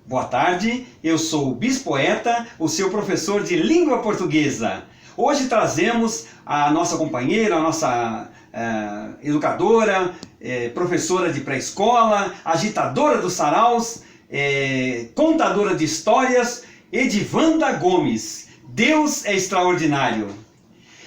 Boa tarde, eu sou o Bispoeta, o seu professor de língua portuguesa. Hoje trazemos a nossa companheira, a nossa educadora, professora de pré-escola, agitadora dos saraus, contadora de histórias, Edivanda Gomes. Deus é extraordinário.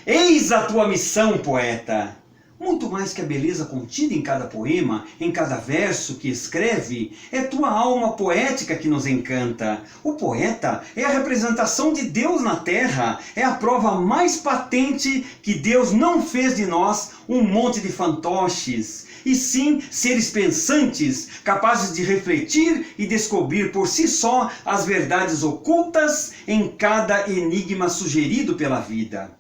Eis a tua missão, poeta. Muito mais que a beleza contida em cada poema, em cada verso que escreve, é tua alma poética que nos encanta. O poeta é a representação de Deus na terra, é a prova mais patente que Deus não fez de nós um monte de fantoches, e sim seres pensantes, capazes de refletir e descobrir por si só as verdades ocultas em cada enigma sugerido pela vida.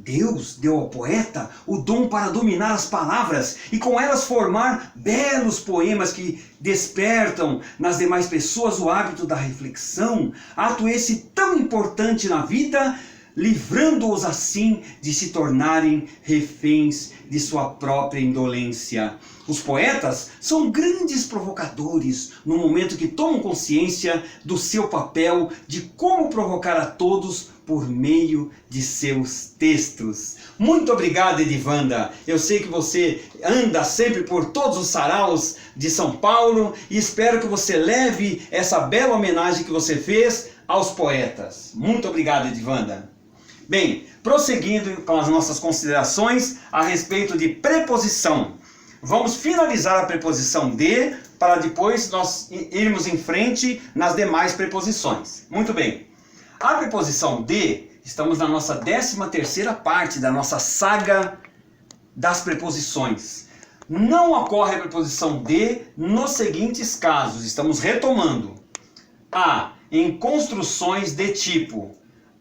Deus deu ao poeta o dom para dominar as palavras e com elas formar belos poemas que despertam nas demais pessoas o hábito da reflexão, ato esse tão importante na vida, livrando-os assim de se tornarem reféns de sua própria indolência. Os poetas são grandes provocadores no momento que tomam consciência do seu papel de como provocar a todos por meio de seus textos. Muito obrigado, Edivanda. Eu sei que você anda sempre por todos os saraus de São Paulo e espero que você leve essa bela homenagem que você fez aos poetas. Muito obrigado, Edivanda. Bem, prosseguindo com as nossas considerações a respeito de preposição. Vamos finalizar a preposição de, para depois nós irmos em frente nas demais preposições. Muito bem. A preposição de, estamos na nossa 13ª parte da nossa saga das preposições. Não ocorre a preposição de nos seguintes casos, estamos retomando. A, em construções de tipo.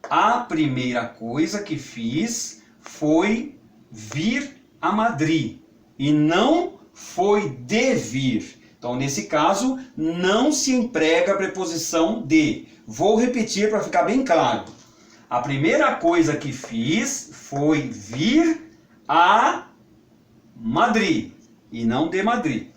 A primeira coisa que fiz foi vir a Madrid e não foi de vir. Então, nesse caso, não se emprega a preposição de. Vou repetir para ficar bem claro. A primeira coisa que fiz foi vir a Madrid e não de Madrid.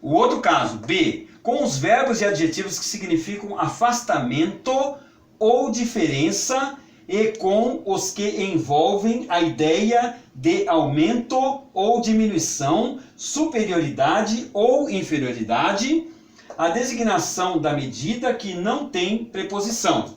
O outro caso, B, com os verbos e adjetivos que significam afastamento ou diferença e com os que envolvem a ideia de aumento ou diminuição, superioridade ou inferioridade, a designação da medida que não tem preposição.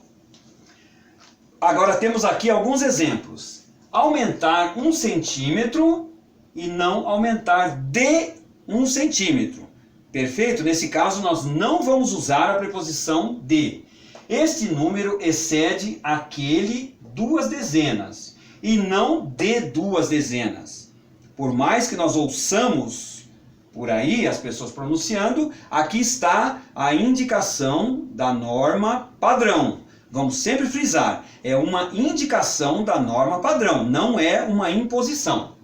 Agora temos aqui alguns exemplos. Aumentar 1 centímetro e não aumentar de 1 centímetro. Perfeito? Nesse caso nós não vamos usar a preposição de. Este número excede aquele 2 dezenas e não de 2 dezenas. Por mais que nós ouçamos por aí as pessoas pronunciando, aqui está a indicação da norma padrão. Vamos sempre frisar, é uma indicação da norma padrão, não é uma imposição.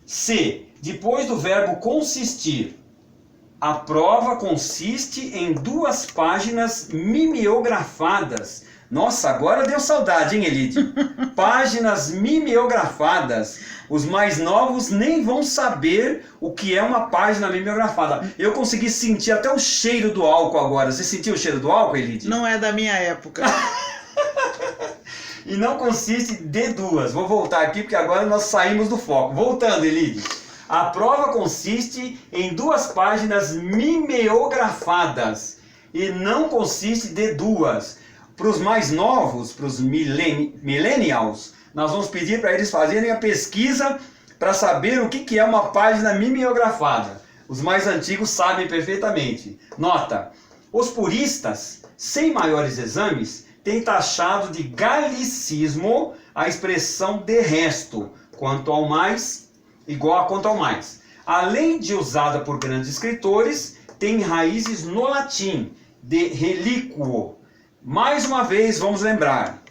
C, depois do verbo consistir. A prova consiste em 2 páginas mimeografadas. Nossa, agora deu saudade, hein, Elide? Páginas mimeografadas. Os mais novos nem vão saber o que é uma página mimeografada. Eu consegui sentir até o cheiro do álcool agora. Você sentiu o cheiro do álcool, Elide? Não é da minha época. E não consiste de 2. Vou voltar aqui porque agora nós saímos do foco. Voltando, Elide. A prova consiste em 2 páginas mimeografadas e não consiste de 2. Para os mais novos, para os millennials, nós vamos pedir para eles fazerem a pesquisa para saber o que é uma página mimeografada. Os mais antigos sabem perfeitamente. Nota, os puristas, sem maiores exames, têm taxado de galicismo a expressão de resto, quanto ao mais, igual a quanto ao mais. Além de usada por grandes escritores, tem raízes no latim, de relíquo. Mais uma vez, vamos lembrar,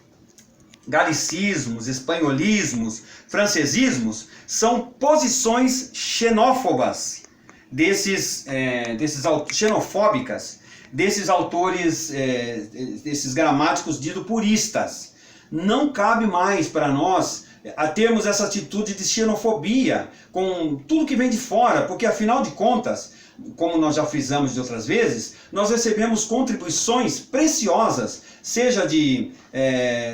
galicismos, espanholismos, francesismos são posições xenófobas, xenofóbicas, desses autores, desses gramáticos ditos puristas. Não cabe mais para nós a termos essa atitude de xenofobia com tudo que vem de fora, porque afinal de contas, como nós já frisamos de outras vezes, nós recebemos contribuições preciosas, seja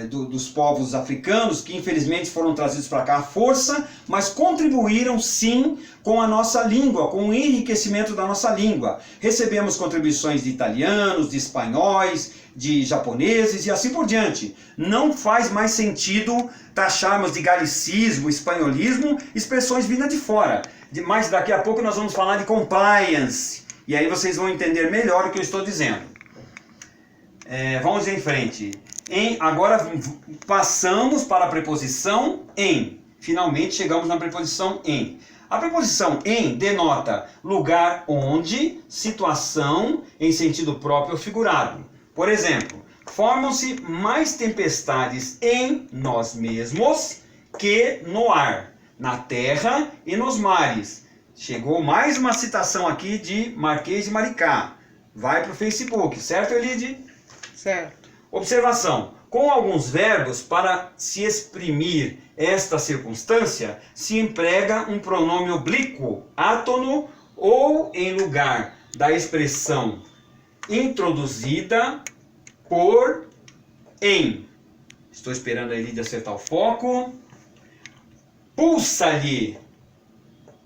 dos povos africanos, que infelizmente foram trazidos para cá à força, mas contribuíram sim com a nossa língua, com o enriquecimento da nossa língua. Recebemos contribuições de italianos, de espanhóis, de japoneses e assim por diante. Não faz mais sentido taxarmos de galicismo, espanholismo, expressões vindas de fora. Mas daqui a pouco nós vamos falar de compliance. E aí vocês vão entender melhor o que eu estou dizendo. Vamos em frente. Agora passamos para a preposição em. Finalmente chegamos na preposição em. A preposição em denota lugar onde, situação em sentido próprio ou figurado. Por exemplo, formam-se mais tempestades em nós mesmos que no ar, na terra e nos mares. Chegou mais uma citação aqui de Marquês de Maricá. Vai para o Facebook, certo, Elide? Certo. Observação. Com alguns verbos, para se exprimir esta circunstância, se emprega um pronome oblíquo, átono, ou em lugar da expressão introduzida por em. Estou esperando a Elide acertar o foco. Pulsa-lhe,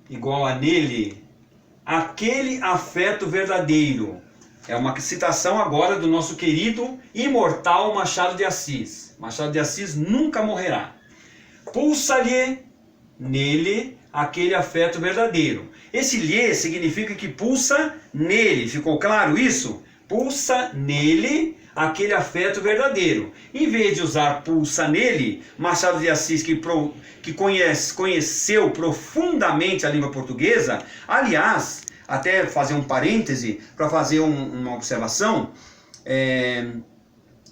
igual a nele, aquele afeto verdadeiro. É uma citação agora do nosso querido imortal Machado de Assis. Machado de Assis nunca morrerá. Pulsa-lhe nele aquele afeto verdadeiro. Esse lhe significa que pulsa nele. Ficou claro isso? Pulsa nele aquele afeto verdadeiro. Em vez de usar pulsa nele, Machado de Assis, que conheceu profundamente a língua portuguesa, aliás, até fazer um parêntese para fazer uma observação,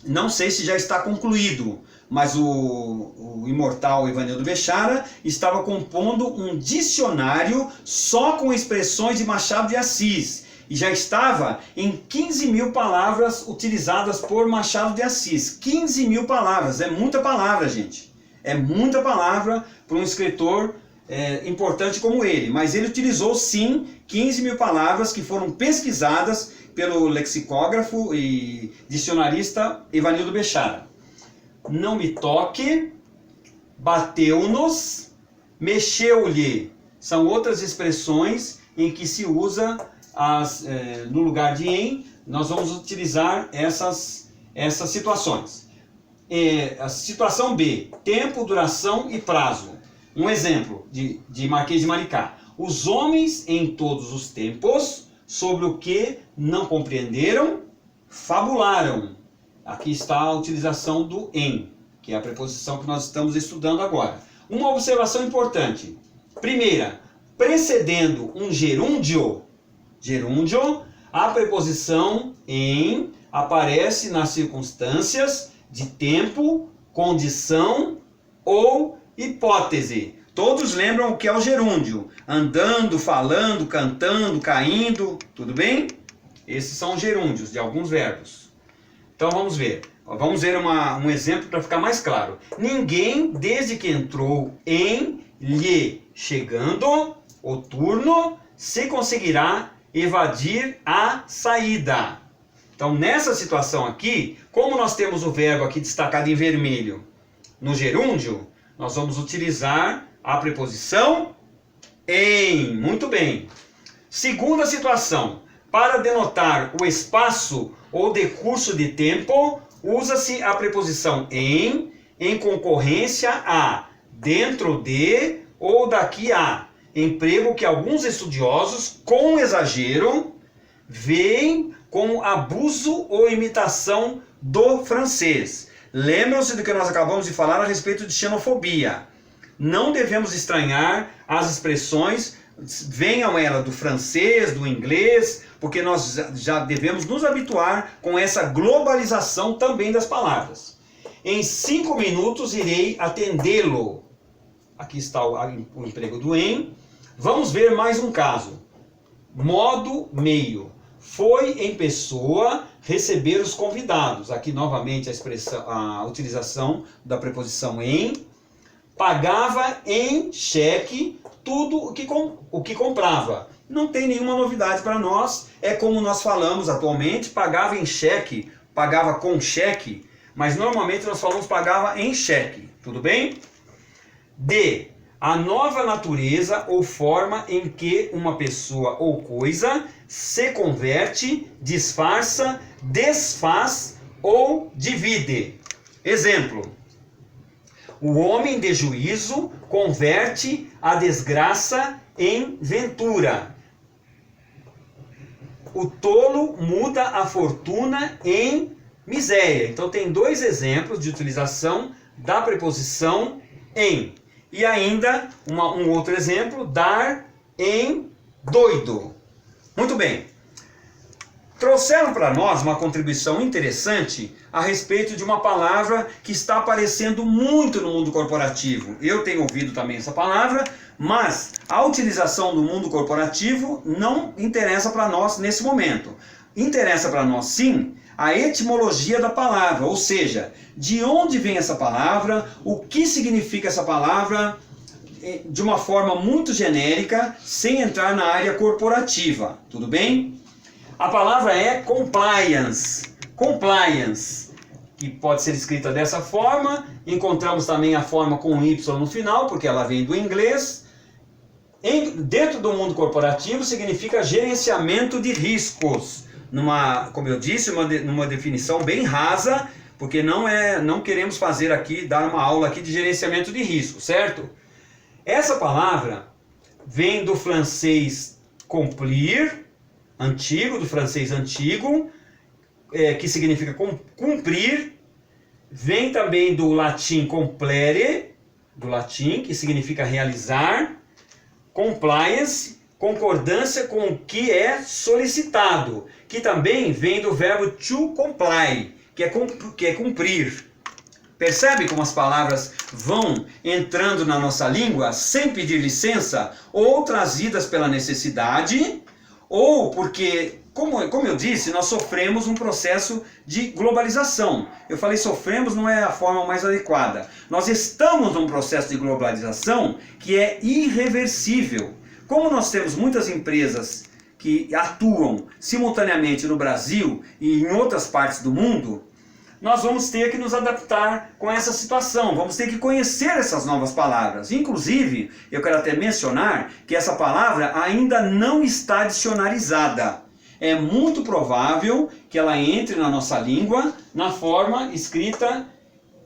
não sei se já está concluído, mas o imortal Evanildo Bechara estava compondo um dicionário só com expressões de Machado de Assis, e já estava em 15 mil palavras utilizadas por Machado de Assis. 15 mil palavras, é muita palavra, gente. É muita palavra para um escritor importante como ele. Mas ele utilizou, sim, 15 mil palavras que foram pesquisadas pelo lexicógrafo e dicionarista Evanildo Bechara. Não me toque, bateu-nos, mexeu-lhe. São outras expressões em que se usa no lugar de em, nós vamos utilizar essas situações. A situação B, tempo, duração e prazo. Um exemplo de Marquês de Maricá. Os homens em todos os tempos, sobre o que não compreenderam, fabularam. Aqui está a utilização do em, que é a preposição que nós estamos estudando agora. Uma observação importante. Primeira, precedendo um gerúndio, a preposição em aparece nas circunstâncias de tempo, condição ou hipótese. Todos lembram o que é o gerúndio? Andando, falando, cantando, caindo, tudo bem? Esses são os gerúndios de alguns verbos. Então vamos ver. Vamos ver um exemplo para ficar mais claro. Ninguém, desde que entrou em lhe chegando o turno, se conseguirá evadir a saída. Então, nessa situação aqui, como nós temos o verbo aqui destacado em vermelho no gerúndio, nós vamos utilizar a preposição em. Muito bem. Segunda situação. Para denotar o espaço ou decurso de tempo, usa-se a preposição em concorrência a, dentro de ou daqui a. Emprego que alguns estudiosos, com exagero, veem como abuso ou imitação do francês. Lembram-se do que nós acabamos de falar a respeito de xenofobia. Não devemos estranhar as expressões, venham elas do francês, do inglês, porque nós já devemos nos habituar com essa globalização também das palavras. Em 5 minutos irei atendê-lo. Aqui está o emprego do em. Vamos ver mais um caso. Modo meio. Foi em pessoa receber os convidados. Aqui novamente a utilização da preposição em. Pagava em cheque tudo o que comprava. não tem nenhuma novidade para nós. É como nós falamos atualmente, pagava em cheque, pagava com cheque, mas normalmente nós falamos pagava em cheque, tudo bem? D. A nova natureza ou forma em que uma pessoa ou coisa se converte, disfarça, desfaz ou divide. Exemplo: o homem de juízo converte a desgraça em ventura. O tolo muda a fortuna em miséria. Então tem dois exemplos de utilização da preposição em. E ainda um outro exemplo, dar em doido. Muito bem. Trouxeram para nós uma contribuição interessante a respeito de uma palavra que está aparecendo muito no mundo corporativo. Eu tenho ouvido também essa palavra, mas a utilização no mundo corporativo não interessa para nós nesse momento. Interessa para nós, sim, a etimologia da palavra, ou seja, de onde vem essa palavra, o que significa essa palavra, de uma forma muito genérica, sem entrar na área corporativa, tudo bem? A palavra é compliance. Compliance, que pode ser escrita dessa forma. Encontramos também a forma com Y no final, porque ela vem do inglês. Dentro do mundo corporativo, significa gerenciamento de riscos. Como eu disse, numa definição bem rasa, porque não queremos fazer aqui, dar uma aula aqui de gerenciamento de risco, certo? Essa palavra vem do francês complir, antigo, do francês antigo, que significa cumprir. Vem também do latim complere, do latim, que significa realizar. Compliance, concordância com o que é solicitado, que também vem do verbo to comply, que é cumprir. Percebe como as palavras vão entrando na nossa língua sem pedir licença, ou trazidas pela necessidade, ou porque, como eu disse, nós sofremos um processo de globalização. Eu falei sofremos, não é a forma mais adequada. Nós estamos num processo de globalização que é irreversível. Como nós temos muitas empresas que atuam simultaneamente no Brasil e em outras partes do mundo, nós vamos ter que nos adaptar com essa situação, vamos ter que conhecer essas novas palavras. Inclusive, eu quero até mencionar que essa palavra ainda não está dicionarizada. É muito provável que ela entre na nossa língua na forma escrita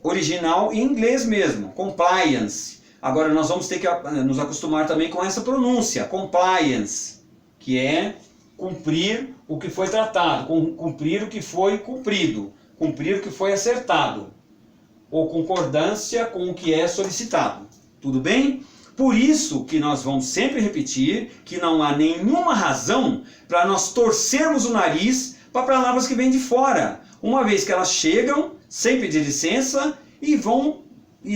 original em inglês mesmo, compliance. Agora nós vamos ter que nos acostumar também com essa pronúncia, compliance, que é cumprir o que foi tratado, cumprir o que foi cumprido, cumprir o que foi acertado, ou concordância com o que é solicitado. Tudo bem? Por isso que nós vamos sempre repetir que não há nenhuma razão para nós torcermos o nariz para palavras que vêm de fora, uma vez que elas chegam sem pedir licença e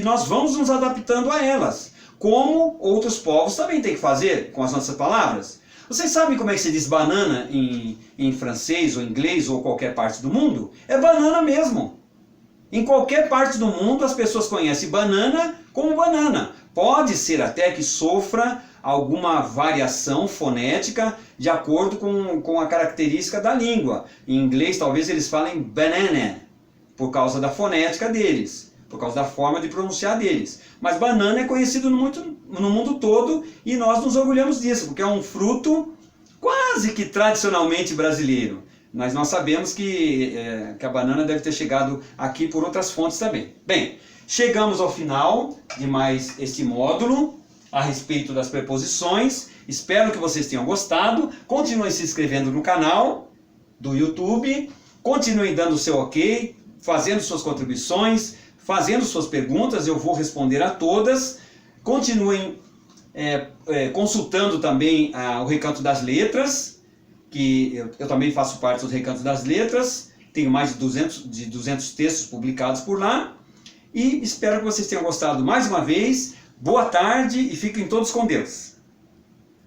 nós vamos nos adaptando a elas, como outros povos também têm que fazer com as nossas palavras. Vocês sabem como é que se diz banana em francês ou inglês ou qualquer parte do mundo? É banana mesmo. Em qualquer parte do mundo as pessoas conhecem banana como banana. Pode ser até que sofra alguma variação fonética de acordo com a característica da língua. Em inglês talvez eles falem banana, por causa da fonética deles, por causa da forma de pronunciar deles. Mas banana é conhecido no mundo todo e nós nos orgulhamos disso, porque é um fruto quase que tradicionalmente brasileiro. Mas nós sabemos que a banana deve ter chegado aqui por outras fontes também. Bem, chegamos ao final de mais este módulo a respeito das preposições. Espero que vocês tenham gostado. Continuem se inscrevendo no canal do YouTube. Continuem dando o seu ok, fazendo suas contribuições, fazendo suas perguntas. Eu vou responder a todas. Continuem consultando também o Recanto das Letras, que eu também faço parte dos Recantos das Letras. Tenho mais de 200 textos publicados por lá. E espero que vocês tenham gostado mais uma vez. Boa tarde e fiquem todos com Deus.